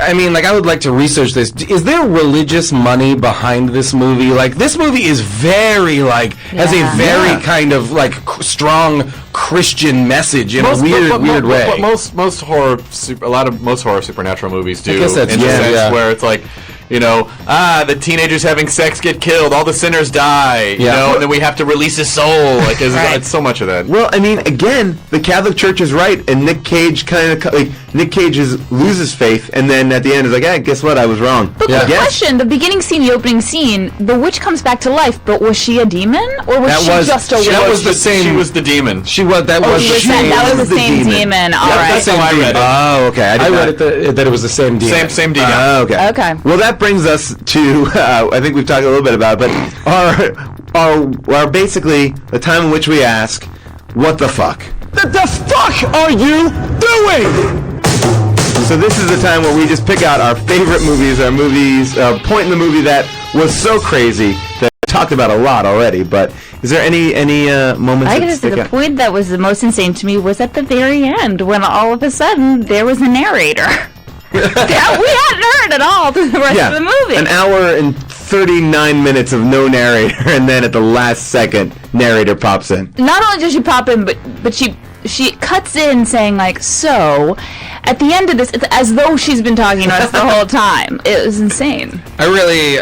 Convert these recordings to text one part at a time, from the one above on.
I mean, like, I would like to research this. Is there religious money behind this movie? Like, this movie is very, like, has a very kind of, like, strong Christian message in a weird way. But most horror supernatural movies do. I guess that's in the sense where it's like, you know, the teenagers having sex get killed, all the sinners die, you know, and then we have to release his soul. Like, it's so much of that. Well, I mean, again, the Catholic Church is right, and Nick Cage Nick Cage loses faith, and then at the end is like, hey, guess what? I was wrong. But the question, the beginning scene, the opening scene, the witch comes back to life, but was she a demon, or was she just a witch? That was the same. She was the demon. That was the same demon. All right. That's how I read it. Oh, okay. I read it that it was the same demon. Same demon. Okay. Well, that brings us to I think we've talked a little bit about it, but our basically the time in which we ask, what the fuck? What the fuck are you doing? So this is the time where we just pick out our favorite movies, point in the movie that was so crazy that we talked about a lot already. But is there any moments? I gotta say, the point that was the most insane to me was at the very end when all of a sudden there was a narrator. We hadn't heard at all through the rest of the movie. An hour and 39 minutes of no narrator, and then at the last second, narrator pops in. Not only does she pop in, but she cuts in saying, like, so, at the end of this, it's as though she's been talking to us the whole time. It was insane. I really,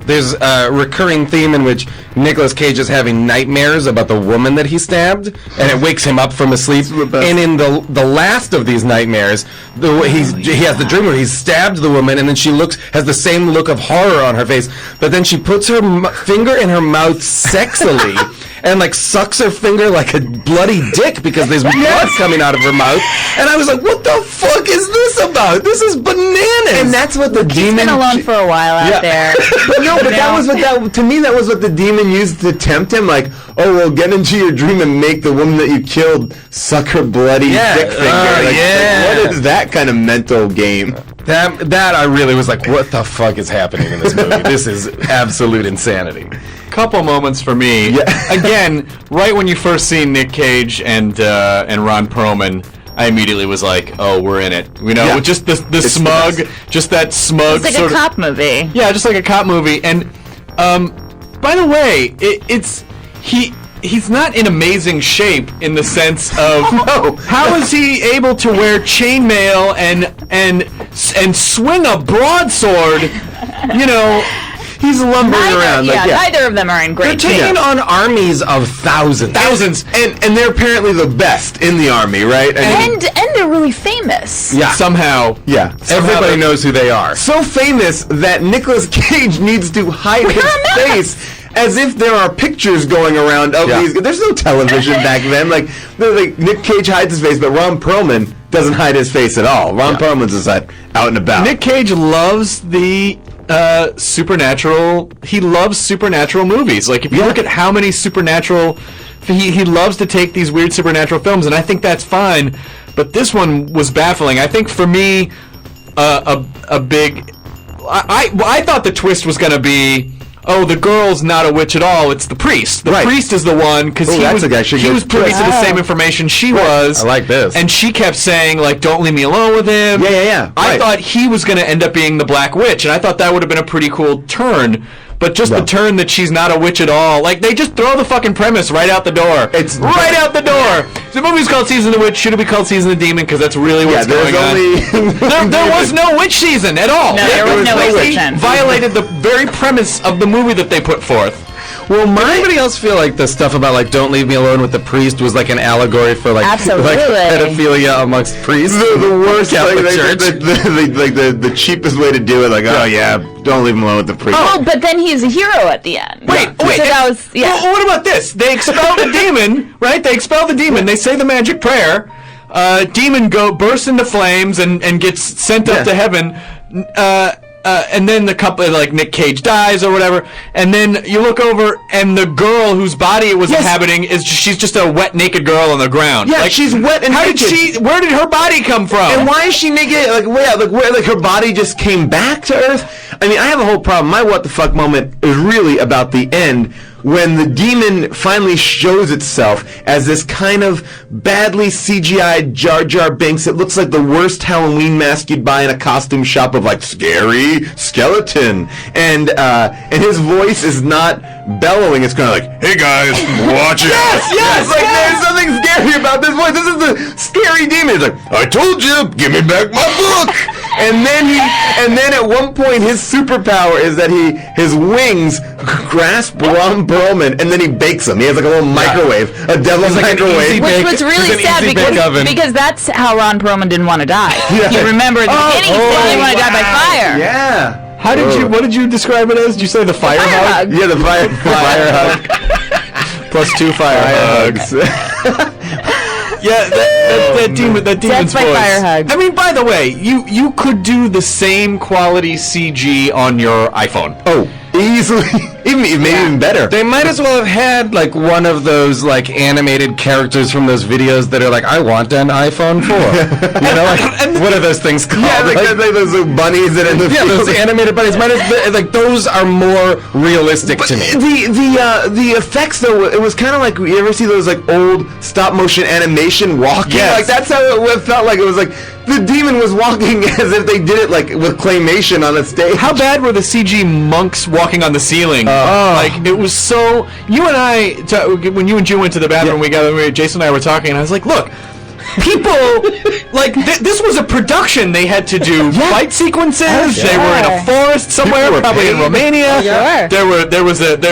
there's a recurring theme in which Nicolas Cage is having nightmares about the woman that he stabbed, and it wakes him up from his sleep. And in the last of these nightmares, he has the dream where he's stabbed the woman, and then she has the same look of horror on her face, but then she puts her finger in her mouth sexily, and, like, sucks her finger like a bloody dick because there's blood coming out of her mouth. And I was like, what the fuck is this about? This is bananas. And that's what the demon... He's been alone for a while out there. To me, that was what the demon used to tempt him. Like, oh, well, get into your dream and make the woman that you killed suck her bloody dick finger. What is that kind of mental game? That I really was like, what the fuck is happening in this movie? This is absolute insanity. Couple moments for me. Yeah. Again, right when you first see Nick Cage and Ron Perlman, I immediately was like, oh, we're in it. You know, just the smug, just that smug it's like sort a cop movie. Yeah, just like a cop movie. And by the way, he's not in amazing shape in the sense of how is he able to wear chainmail and swing a broadsword? You know. He's lumbering around. Neither of them are in great shape. They're taking on armies of thousands. And they're apparently the best in the army, right? And they're really famous. Yeah. Somehow. Yeah. Everybody knows who they are. So famous that Nicolas Cage needs to hide his face as if there are pictures going around of these. There's no television back then. Like Nick Cage hides his face, but Ron Perlman doesn't hide his face at all. Ron Perlman's just out and about. Nick Cage loves the supernatural. He loves supernatural movies. Like, if you look at how many supernatural, he loves to take these weird supernatural films, and I think that's fine. But this one was baffling. I think for me, a big. I thought the twist was going to be, oh, the girl's not a witch at all. It's the priest. The priest is the one, because he was privy to the same information she was. I like this. And she kept saying, like, don't leave me alone with him. Yeah. I thought he was going to end up being the Black Witch, and I thought that would have been a pretty cool turn. But just the turn that she's not a witch at all. Like, they just throw the fucking premise right out the door. It's right out the door. The movie's called Season of the Witch. Should it be called Season of the Demon? Because that's really what's going on. There was no witch season at all. No, there was no witch season. Violated the very premise of the movie that they put forth. Well, anybody else feel like the stuff about, like, don't leave me alone with the priest was like an allegory for, like, pedophilia amongst priests? The worst Catholic Church. The cheapest way to do it, like, don't leave him alone with the priest. Oh, but then he's a hero at the end. Wait. So that was, Well, what about this? They expel the demon, right? They expel the demon. They say the magic prayer. Demon bursts into flames and gets sent up to heaven. And then the couple, like, Nick Cage dies or whatever, and then you look over, and the girl whose body it was inhabiting she's just a wet, naked girl on the ground. Yeah, like, she's wet and naked. Where did her body come from? And why is she naked? Like her body just came back to Earth? I mean, I have a whole problem. My what the fuck moment is really about the end, when the demon finally shows itself as this kind of badly CGI'd Jar Jar Binks. It looks like the worst Halloween mask you'd buy in a costume shop of like scary skeleton, and his voice is not bellowing. It's kind of like, "Hey guys, watch it." Yes. Like there's something scary about this voice. This is the scary demon. He's like, "I told you, give me back my book." And then at one point his superpower is that his wings grasp Ron Perlman and then he bakes him. He has like a little microwave, a devil microwave. Which was really sad because that's how Ron Perlman didn't want to die. Yeah. You remember at the beginning he said he wanted to die by fire. Yeah. What did you describe it as? Did you say the fire hug? Yeah, the fire hug. Plus 2 fire hugs. Yeah, that demon's Death by voice. fire hug. I mean, by the way, you could do the same quality CG on your iPhone. Oh, easily. Even better. They might as well have had like one of those like animated characters from those videos that are like, I want an iPhone 4. You know, like, what are those things called? Yeah, like those bunnies that in the yeah, those animated bunnies. Might as like those are more realistic to me. The effects though, it was kind of like, you ever see those like old stop motion animation walking? Yes. Like that's how it felt like. It was like the demon was walking as if they did it like with claymation on a stage. How bad were the CG monks walking on the ceiling? Like it was so. You and I, when you and June went to the bathroom, Jason and I were talking, and I was like, "Look, people, like this was a production. They had to do fight sequences. Sure. They were in a forest somewhere, probably in Romania. Sure. There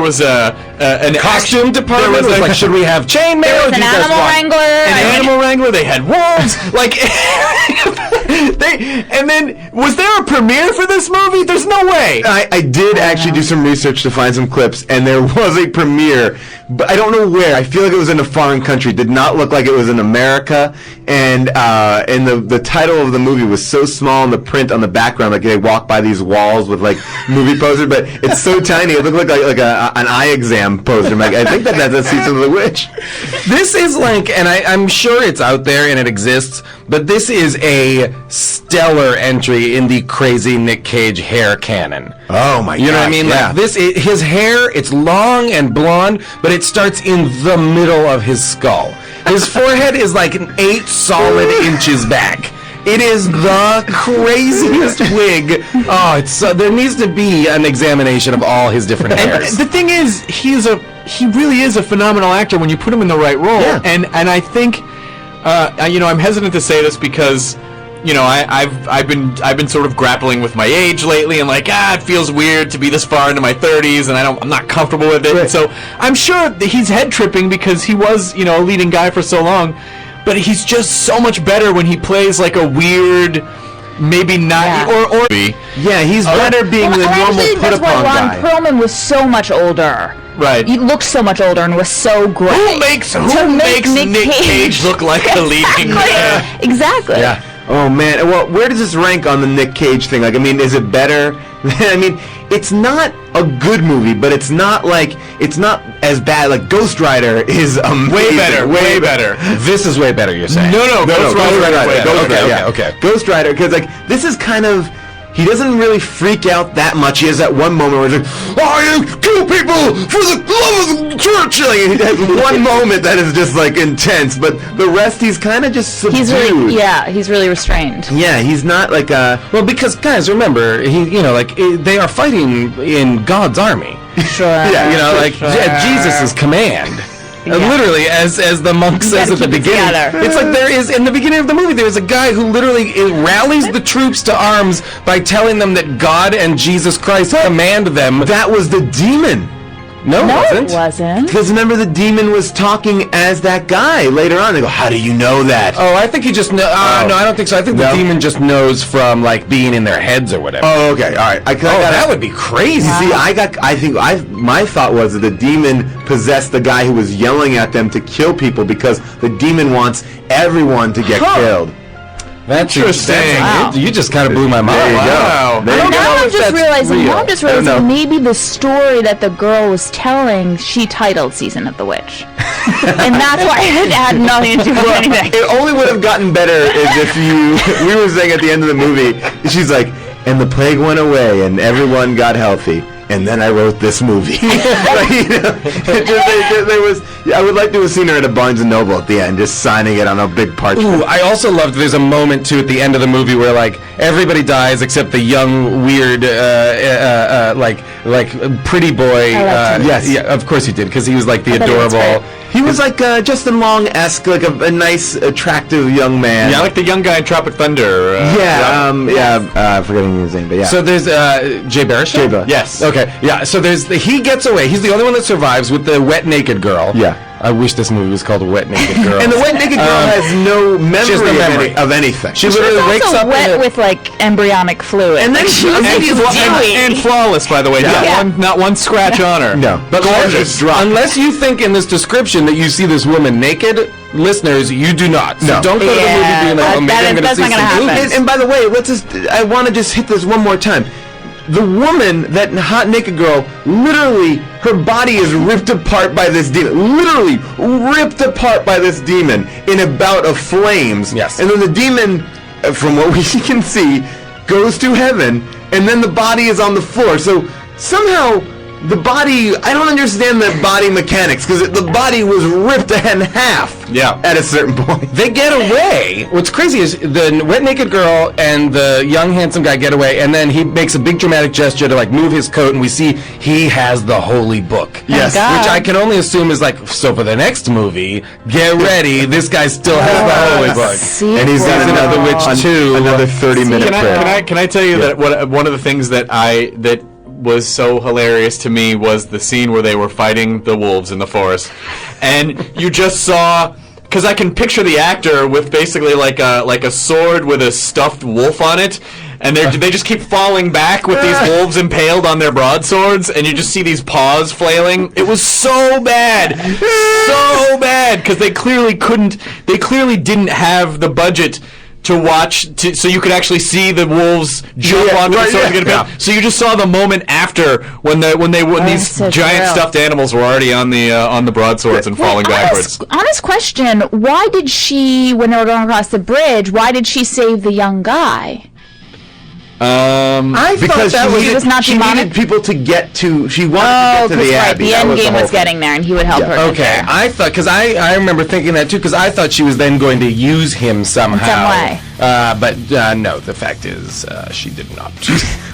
was an Costume department was like, should we have chainmail? There was an animal wrangler. An animal wrangler. They had wolves. Like, and then was there a premiere for this movie? There's no way. I did actually do some research to find some clips, and there was a premiere, but I don't know where. I feel like it was in a foreign country. It did not look like it was in America, and the title of the movie was so small in the print on the background, like they walk by these walls with like movie posters, but it's so tiny. It looked like an eye exam poster. Like, I think that's a Season of the Witch. This is like, and I'm sure it's out there and it exists, but this is a stellar entry in the crazy Nick Cage hair canon. Oh my god! You know what I mean? Yeah. Like his hair, it's long and blonde, but it starts in the middle of his skull. His forehead is like 8 solid inches back. It is the craziest wig. Oh, it's there needs to be an examination of all his different hairs. The thing is, he really is a phenomenal actor when you put him in the right role. Yeah. And I think, I'm hesitant to say this because, I've been sort of grappling with my age lately, and like, it feels weird to be this far into my 30s, and I'm not comfortable with it. Right. So I'm sure that he's head tripping because he was, a leading guy for so long. But he's just so much better when he plays like a weird, maybe not, or Yeah, he's better being the normal put-upon guy. Ron Perlman was so much older. Right. He looked so much older and was so great. Who makes Nick Cage look like a leading guy? Exactly. Yeah. Oh man. Well, where does this rank on the Nick Cage thing? Like, I mean, is it better? I mean, it's not a good movie, but it's not as bad. Like Ghost Rider is amazing. Way better. This is way better, you're saying? No, Ghost Rider. Okay. Ghost Rider, because like this is kind of. He doesn't really freak out that much. He has that one moment where he's like, "I kill people for the love of the church." Like, he has one moment that is just like intense, but the rest he's kind of just subdued. He's really restrained. Yeah, he's not like a. Well, because guys, remember, they are fighting in God's army. Sure. Yeah, Jesus' command. Literally, as the monk says at the beginning, it's like there is in the beginning of the movie. There is a guy who literally rallies the troops to arms by telling them that God and Jesus Christ command them. That was the demon. No, it wasn't. Because remember, the demon was talking as that guy later on. They go, "How do you know that?" Oh, I think he just no, I don't think so. I think the demon just knows from like being in their heads or whatever. Oh, okay, all right. That would be crazy. See, my thought was that the demon possessed the guy who was yelling at them to kill people because the demon wants everyone to get killed. That's interesting. Wow. You just kind of blew my mind. There you go. Wow. There you go. Now I'm just realizing maybe the story that the girl was telling, she titled Season of the Witch. And that's why it had nothing to do with anything. It only would have gotten better if we were saying at the end of the movie, she's like, "And the plague went away and everyone got healthy." and then I wrote this movie. I would like to have seen her at a Barnes & Noble at the end, just signing it on a big parchment. Ooh, I also loved there's a moment, too, at the end of the movie where, like, everybody dies except the young, weird, like pretty boy. Yes. Yeah, of course he did, because he was, like, the I thought he was adorable... great. He was like Justin Long-esque, like a nice, attractive young man. Yeah, like the young guy in Tropic Thunder. I'm forgetting his name, but yeah. So there's Jay Baruchel? Jay Baruchel. Yes. Okay, yeah, so he gets away. He's the only one that survives with the wet naked girl. Yeah. I wish this movie was called Wet Naked Girl. And the wet naked girl has no memory, of anything. She She literally was wakes also up wet in with like embryonic fluid. And then Like, she was like, and flawless, by the way. Yeah. Not one scratch on her. No. But Gorgeous drop. unless you think in this description that you see this woman naked, listeners, you do not. So No. don't go to the movie Yeah, being like, oh, maybe that I'm is- going to that's see not some gonna happen. boobies. And by the way, I want to just hit this one more time. The woman, that hot naked girl, literally, her body is ripped apart by this demon. Literally ripped apart by this demon in a bout of flames. Yes. And then the demon, from what we can see, goes to heaven, and then the body is on the floor. So somehow the body, I don't understand the body mechanics, because the body was ripped in half. Yeah. At a certain point. They get away. What's crazy is the wet naked girl and the young handsome guy get away, and then he makes a big dramatic gesture to like move his coat, and we see he has the holy book. Yes. God. Which I can only assume is like, so for the next movie, get ready. This guy still has the holy book. And he's got Season of the Witch 2. Another 30-minute prayer. Can I tell you that one of the things that was so hilarious to me was the scene where they were fighting the wolves in the forest, and you just saw, because I can picture the actor with basically like a sword with a stuffed wolf on it, and they just keep falling back with these wolves impaled on their broadswords, and you just see these paws flailing. It was so bad, because they clearly didn't have the budget to watch, so you could actually see the wolves jump onto the sword to get impaled. So you just saw the moment after when these so giant true. stuffed animals were already on the broadswords and falling backwards. Honest question, why did she, when they were going across the bridge, why did she save the young guy? I because She was not she demonic? needed people to get to. She wanted Oh, to get to the right, Abbey. the That end the game whole was thing. getting there, and he would help her. get Okay, there. I thought, because I remember thinking that too, because I thought she was then going to use him somehow. In some way. But no, the fact is, she did not.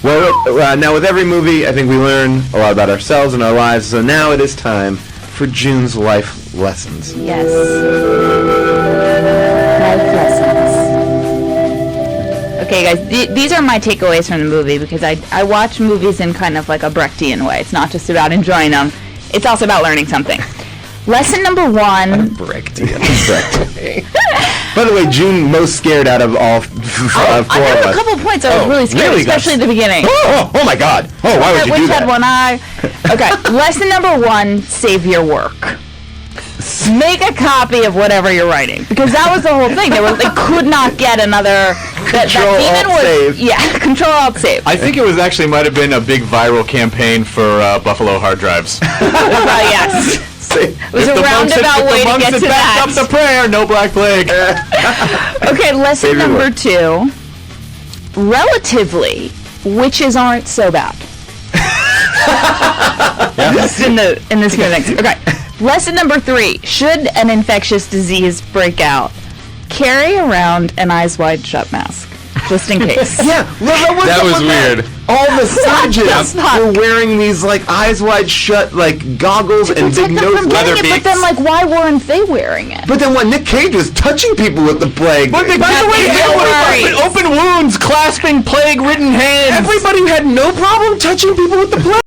Well, now with every movie, I think we learn a lot about ourselves and our lives. So now it is time for June's life lessons. Yes. Life lessons. Okay, guys, these are my takeaways from the movie, because I watch movies in kind of like a Brechtian way. It's not just about enjoying them. It's also about learning something. Lesson number one. Brechtian. By the way, June most scared out of all four I of had a us. couple points I was really scared, really, especially at the beginning. Oh my God! Oh, why would you do Which that? had one eye. Okay, lesson number one, save your work. Make a copy of whatever you're writing, because that was the whole thing. They could not get another. That demon was Alt-Save. yeah. Control Alt Save. I think it was actually might have been a big viral campaign for Buffalo hard drives. Yes, Say- it was a roundabout way to get to that. Up the prayer, no black plague. Okay, lesson Save your number work. 2. Relatively, witches aren't so bad. Just in this here next. Okay. Lesson number 3. Should an infectious disease break out, carry around an eyes wide shut mask, just in case. Yeah, That was weird. All the surgeons That's not- were wearing these like eyes wide shut like goggles and big Protect them nose from leather getting it, but then beaks. why weren't they wearing it? But then what? Nick Cage was touching people with the plague. By the way, Worries. open wounds, clasping plague-ridden hands. Everybody had no problem touching people with the plague.